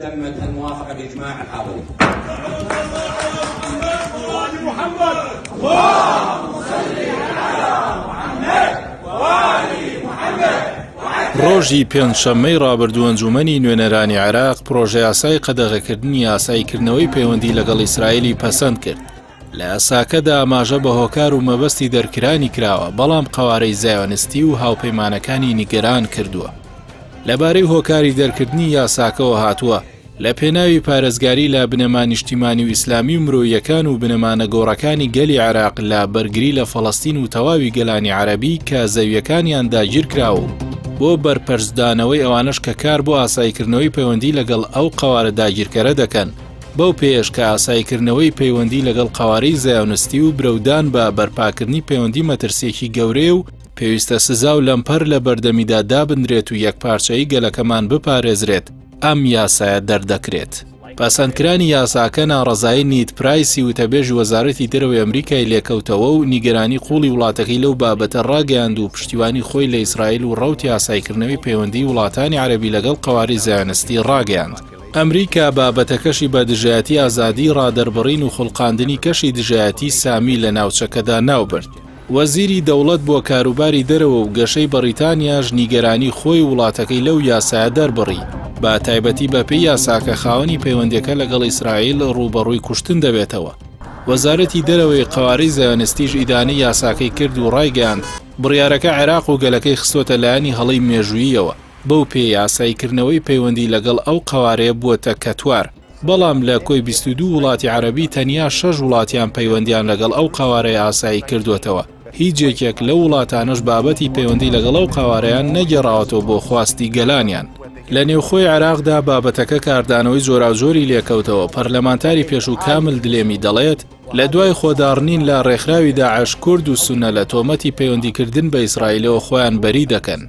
تمت الموافقة بإجماع الحاضرين. محمد اللهم صل على محمد وآل محمد. ڕۆژی پێنجشەممەی ڕابردوو ئەنجومەنی نوێنەرانی عێراق پرۆژە یاسای قەدەغەکردنی یاساییکردنەوەی پەیوەندی لەگەڵ ئیسرائیلی پەسەند کرد. لە یاساکەدا ئاماژە بە هۆکار و مەبەستی دەرکرانی کراوە، بەڵام قەوارەی زایۆنستی و هاوپەیمانەکانی نیگەران کردووە. لەبارەی هۆکاری دەرکردنی یاساکەوە هاتووە لە پێناوی پارێزگاری لە بنەما نیشتیمانی و ئیسلامی و مرۆییەکان و بنەمانە گۆڕەکانی گەلی عێراق لە بەرگری لە فەڵەستین و تەواوی گەلانی عەرەبی کە زەویەکانیان داگیر کراوە بۆ بەرپەرزدانەوەی ئەوانش کە کار بۆ ئاساییکردنەوەی پەیوەندی لەگەڵ ئەو قەوارە داگیرکەرە دەکەن، بەو پێش کە ئاساییکردنەوەی پەیوەندی لەگەڵ قەوارەی زایۆنستی و برەودان بە بەرپاکردنی پەیوەندی مەترسیەکی گەورەیە و پێویستە سزا و لەمپەر لە بەردەمیدا دابدرێت و یەکپارچەیی گەلەکەمان بپارێزرێت، ئەم یاسایە دەردەکرێت. پەسەندکرانی یاساکە ناڕەزایی نیت پرایسی وتەبێژی وەزارەتی دەرەوەی ئەمریکای لێکەوتەوە و نیگەرانی قوڵی وڵاتەکەی لەو بابەتە ڕاگەیاند و پشتیوانی خۆی لە ئیسرائیل و ڕەوتی یاساییکردنەوەی پەیوەندی وڵاتانی عەرەبی لەگەڵ قەواری زایۆنستی ڕاگەیاند. ئەمریکا بابەتەکەشی بە دژایەتی ئازادی ڕادەربڕین و خوڵقاندنی کەشی دژایەتی سامی لە ناوچەکەدا ناوبرد. وەزیری دەوڵەت بۆ کاروباری دەرەوە و گەشەی بەریتانیاش نیگەرانی خۆی وڵاتەکەی لەو یاسایە دەربڕی، با تایبەتی بەپێی یاساکە خاوەنی پەیوەندیەکە لەگەڵ ئیسرائیل ڕوبەڕووی کوشتن دەبێتەوە. وەزارەتی دەرەوەی قەوارەی زایۆنستیش ئیدانەی یاساکەی کرد و ڕایگەاند بڕیارەکە عێراق و گەلەکەی خستۆتە لایەنی هەڵەی مێژووییەوە، بەو پێ یاساییکردنەوەی پەیوەندی لەگەڵ ئەو قەوارەیە بووەتە کەتوار. بەڵام لە کۆی 22 وڵاتی عەرەبی تەنیا 6 وڵاتیان پەیوەندیان لەگەڵ ئەو قەوارەیە ئاسایی کردوێتەوە. هیچ یەکێک لە وڵاتانش بابەتی پەیوەندی لەگەڵ ئەو قەوارەیان نەگەڕاوەتەوە بۆ خواستی گەلانیان. لە نێوخۆی عێراقدا بابەتەکە کاردانەوەی جۆراوجۆری لێکەوتەوە. پەرلەمانتاری پێشوو کامل دلێمی دەڵێت لە دوای خۆدارنین لە ڕێکخراوی داعش کورد و سونە لە تۆمەتی پەیوەندیکردن بە ئیسرائیلەوە خۆیان بەری دەکەن.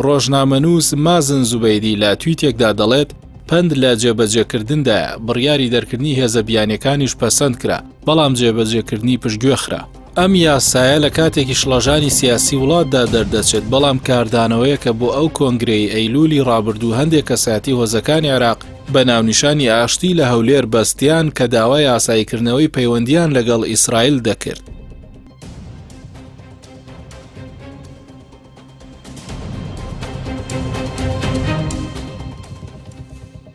ڕۆژنامەنووس مازن زوبەیدی لە تویتێکدا دەڵێت پند لە جێبەجێکردندایە، بڕیاری دەرکردنی هێزە بیانیەکانیش پەسەند کرا، بەڵام جێبەجێکردنی پشتگوێخرا. ئەم یاسایە لە کاتێکی شڵەژانی سیاسی وڵاتدا دەردەچێت، بەڵام کاردانەوەیە کە بۆ ئەو کۆنگرەی ئەیلولی ڕابردوو هەندێک کەسایەتی هۆزەکانی عێراق بە ناونیشانی ئاشتی لە هەولێر بەستیان کە داوای ئاساییکردنەوەی پەیوەندیان لەگەڵ ئیسرائیل دەکرد.